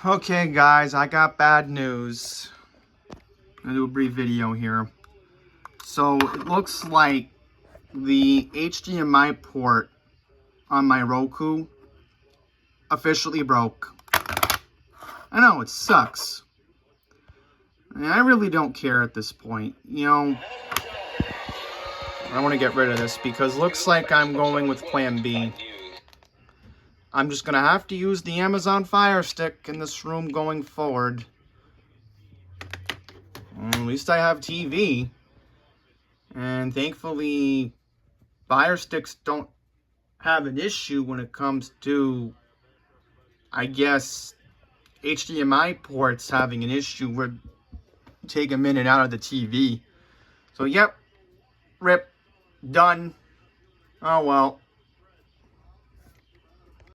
Okay guys, I got bad news. I'm gonna do a brief video here. So it looks like the HDMI port on my Roku officially broke. I know, it sucks. And I really don't care at this point. You know, I want to get rid of this because it looks like I'm going with plan B. I'm just gonna have to use the Amazon Fire Stick in this room going forward. At least I have TV. And thankfully, Fire Sticks don't have an issue when it comes to, I guess, HDMI ports having an issue where take a minute out of the TV. So, yep, rip, done. Oh well.